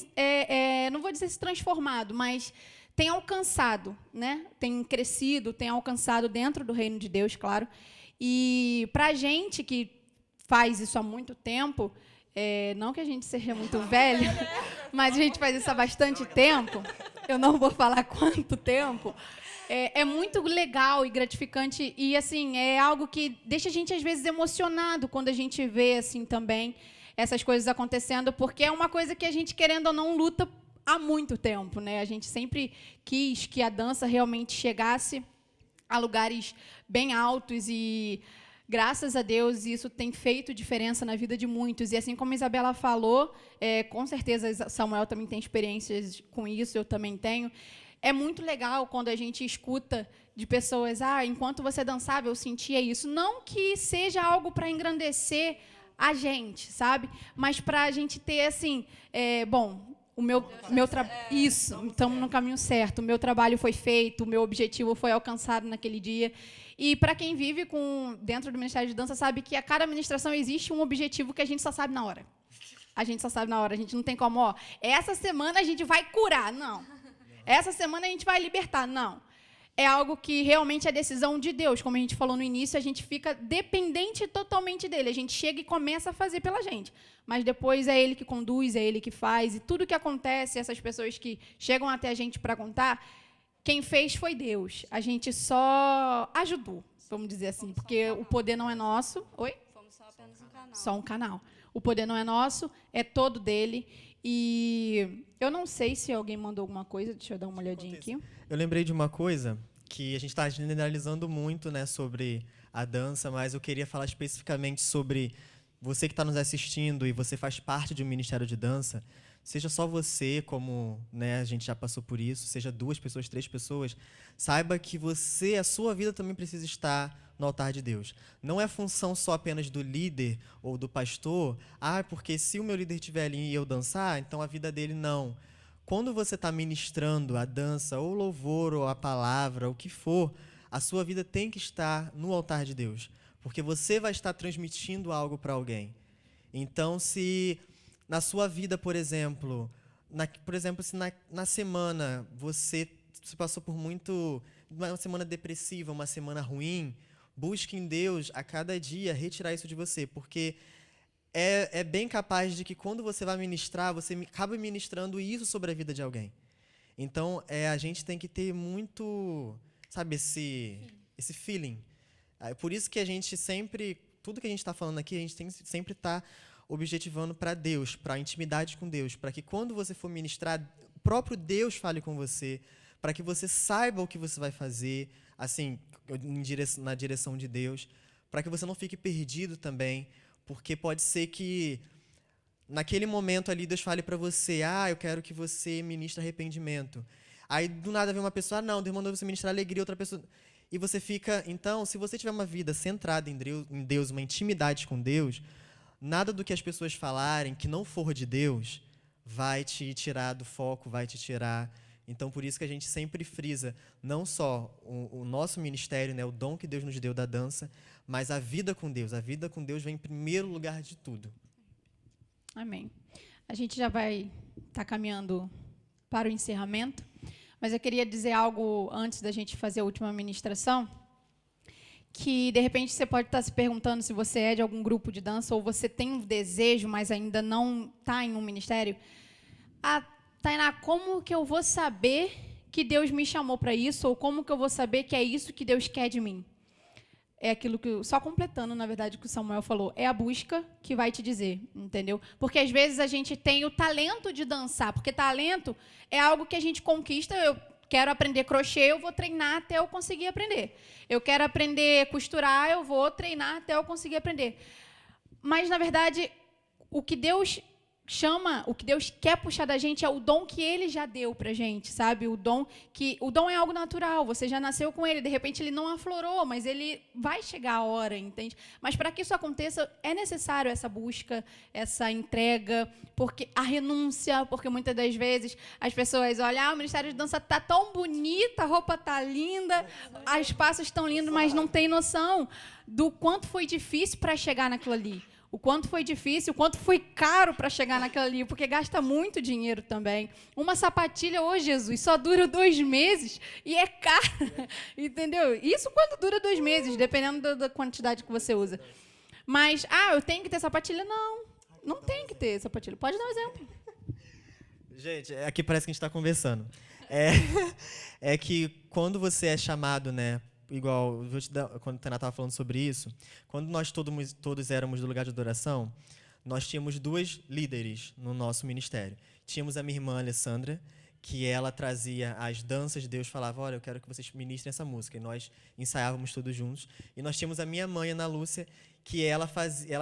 não vou dizer se transformado, mas tem alcançado, né? Tem crescido, tem alcançado dentro do reino de Deus, claro. E, para a gente que faz isso há muito tempo, não que a gente seja muito velha, mas a gente faz isso há bastante tempo, eu não vou falar quanto tempo, é muito legal e gratificante, e assim, é algo que deixa a gente às vezes emocionado quando a gente vê assim também essas coisas acontecendo, porque é uma coisa que a gente, querendo ou não, luta há muito tempo, né? A gente sempre quis que a dança realmente chegasse a lugares bem altos e, graças a Deus, isso tem feito diferença na vida de muitos. E assim como a Isabela falou, com certeza Samuel também tem experiências com isso, eu também tenho. É muito legal quando a gente escuta de pessoas, enquanto você dançava, eu sentia isso. Não que seja algo para engrandecer a gente, sabe? Mas para a gente ter, assim, o meu trabalho... Isso, estamos no caminho certo. O meu trabalho foi feito, o meu objetivo foi alcançado naquele dia. E para quem vive dentro do Ministério de Dança, sabe que a cada ministração existe um objetivo que a gente só sabe na hora. A gente só sabe na hora. A gente não tem como, essa semana a gente vai curar. Não. Essa semana a gente vai libertar. Não. É algo que realmente é decisão de Deus. Como a gente falou no início, a gente fica dependente totalmente dele. A gente chega e começa a fazer pela gente. Mas depois é ele que conduz, é ele que faz. E tudo que acontece, essas pessoas que chegam até a gente para contar, quem fez foi Deus. A gente só ajudou, vamos dizer assim. Porque o poder não é nosso. Oi? Fomos só apenas um canal. Só um canal. O poder não é nosso, é todo dele. E eu não sei se alguém mandou alguma coisa. Deixa eu dar uma olhadinha aqui. Eu lembrei de uma coisa que a gente está generalizando muito, né, sobre a dança, mas eu queria falar especificamente sobre você que está nos assistindo e você faz parte de um ministério de dança. Seja só você, como, né, a gente já passou por isso, seja 2 pessoas, 3 pessoas, saiba que a sua vida também precisa estar no altar de Deus. Não é função só apenas do líder ou do pastor, porque se o meu líder estiver ali e eu dançar, então a vida dele não. Quando você está ministrando a dança, ou o louvor, ou a palavra, o que for, a sua vida tem que estar no altar de Deus, porque você vai estar transmitindo algo para alguém. Então, se na sua vida, por exemplo, se na semana você passou por uma semana depressiva, uma semana ruim, busque em Deus a cada dia retirar isso de você, porque é bem capaz de que quando você vai ministrar, você acaba ministrando isso sobre a vida de alguém. Então, a gente tem que ter muito, sabe, esse feeling. É por isso que a gente sempre, tudo que a gente está falando aqui, a gente tem que sempre estar objetivando para Deus, para a intimidade com Deus, para que quando você for ministrar, o próprio Deus fale com você, para que você saiba o que você vai fazer, assim, na direção de Deus, para que você não fique perdido também, porque pode ser que naquele momento ali Deus fale para você, eu quero que você ministre arrependimento. Aí do nada vem uma pessoa, não, Deus mandou você ministrar alegria, outra pessoa... E você fica... Então, se você tiver uma vida centrada em Deus, uma intimidade com Deus, nada do que as pessoas falarem que não for de Deus vai te tirar do foco, vai te tirar... Então, por isso que a gente sempre frisa não só o nosso ministério, né, o dom que Deus nos deu da dança, mas a vida com Deus. A vida com Deus vem em primeiro lugar de tudo. Amém. A gente já vai estar caminhando para o encerramento, mas eu queria dizer algo antes da gente fazer a última ministração, que, de repente, você pode estar se perguntando se você é de algum grupo de dança ou você tem um desejo, mas ainda não está em um ministério. Tainá, como que eu vou saber que Deus me chamou para isso? Ou como que eu vou saber que é isso que Deus quer de mim? É aquilo que... Só completando, na verdade, o que o Samuel falou. É a busca que vai te dizer, entendeu? Porque, às vezes, a gente tem o talento de dançar. Porque talento é algo que a gente conquista. Eu quero aprender crochê, eu vou treinar até eu conseguir aprender. Eu quero aprender a costurar, eu vou treinar até eu conseguir aprender. Mas, na verdade, o que Deus quer puxar da gente é o dom que Ele já deu pra gente, sabe? O dom é algo natural, você já nasceu com ele, de repente ele não aflorou, mas ele vai chegar a hora, entende? Mas para que isso aconteça, é necessário essa busca, essa entrega, porque a renúncia, porque muitas das vezes as pessoas olham, o Ministério de Dança tá tão bonita, a roupa tá linda, os passos estão lindos, mas não tem noção do quanto foi difícil para chegar naquilo ali. O quanto foi difícil, o quanto foi caro para chegar naquilo ali, porque gasta muito dinheiro também. Uma sapatilha, Jesus, só dura 2 meses e é cara, entendeu? Isso quando dura 2 meses, dependendo da quantidade que você usa. Mas, eu tenho que ter sapatilha? Não tem que ter sapatilha. Pode dar um exemplo. Gente, aqui parece que a gente está conversando. É que quando você é chamado, né? Igual, quando a Tainá estava falando sobre isso, quando nós todos éramos do lugar de adoração, nós tínhamos 2 líderes no nosso ministério. Tínhamos a minha irmã Alessandra, que ela trazia as danças, Deus falava, olha, eu quero que vocês ministrem essa música, e nós ensaiávamos todos juntos. E nós tínhamos a minha mãe, Ana Lúcia, que ela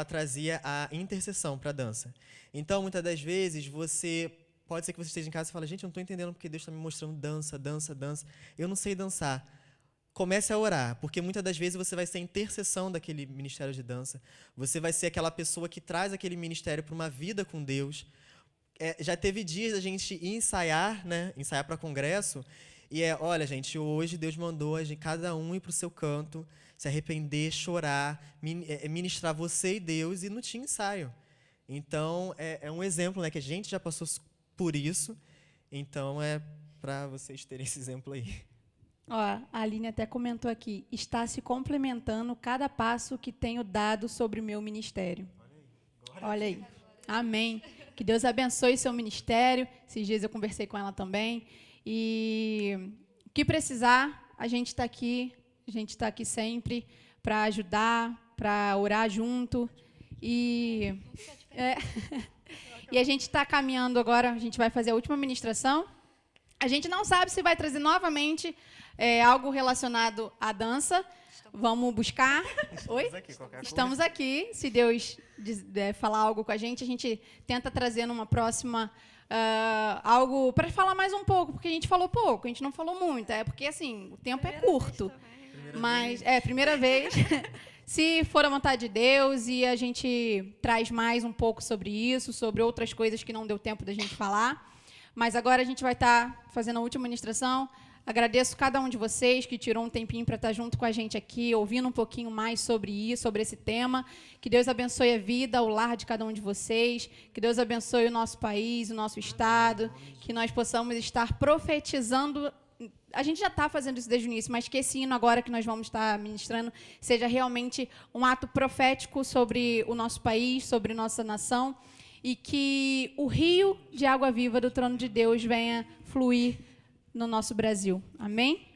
trazia a intercessão para a dança. Então, muitas das vezes, pode ser que você esteja em casa e fale, gente, eu não estou entendendo porque Deus está me mostrando dança. Eu não sei dançar. Comece a orar, porque muitas das vezes você vai ser a intercessão daquele ministério de dança. Você vai ser aquela pessoa que traz aquele ministério para uma vida com Deus. Já teve dias da gente ir ensaiar, né? Ensaiar para congresso. E olha, gente, hoje Deus mandou cada um ir para o seu canto, se arrepender, chorar, ministrar você e Deus, e não tinha ensaio. Então, é um exemplo, né, que a gente já passou por isso. Então, é para vocês terem esse exemplo aí. Ó, a Aline até comentou aqui, está se complementando cada passo que tenho dado sobre o meu ministério. Olha aí. Amém. Que Deus abençoe seu ministério. Esses dias eu conversei com ela também. E o que precisar, a gente está aqui sempre para ajudar, para orar junto. E a gente está caminhando agora, a gente vai fazer a última ministração. A gente não sabe se vai trazer novamente algo relacionado à dança. Vamos buscar. Oi? Estamos aqui. Se Deus falar algo com a gente tenta trazer numa próxima algo para falar mais um pouco, porque a gente falou pouco, a gente não falou muito. É porque, assim, o tempo é curto. Mas, primeira vez. Se for a vontade de Deus e a gente traz mais um pouco sobre isso, sobre outras coisas que não deu tempo da gente falar. Mas agora a gente vai estar fazendo a última ministração. Agradeço cada um de vocês que tirou um tempinho para estar junto com a gente aqui, ouvindo um pouquinho mais sobre isso, sobre esse tema. Que Deus abençoe a vida, o lar de cada um de vocês. Que Deus abençoe o nosso país, o nosso estado. Que nós possamos estar profetizando. A gente já está fazendo isso desde o início, mas que esse hino agora que nós vamos estar ministrando seja realmente um ato profético sobre o nosso país, sobre nossa nação. E que o rio de água viva do trono de Deus venha fluir no nosso Brasil. Amém?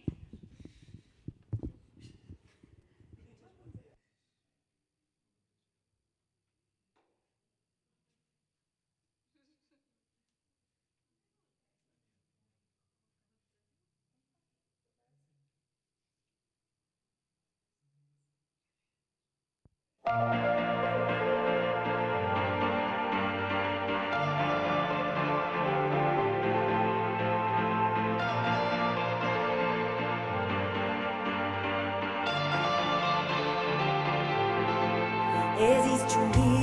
Existe um rio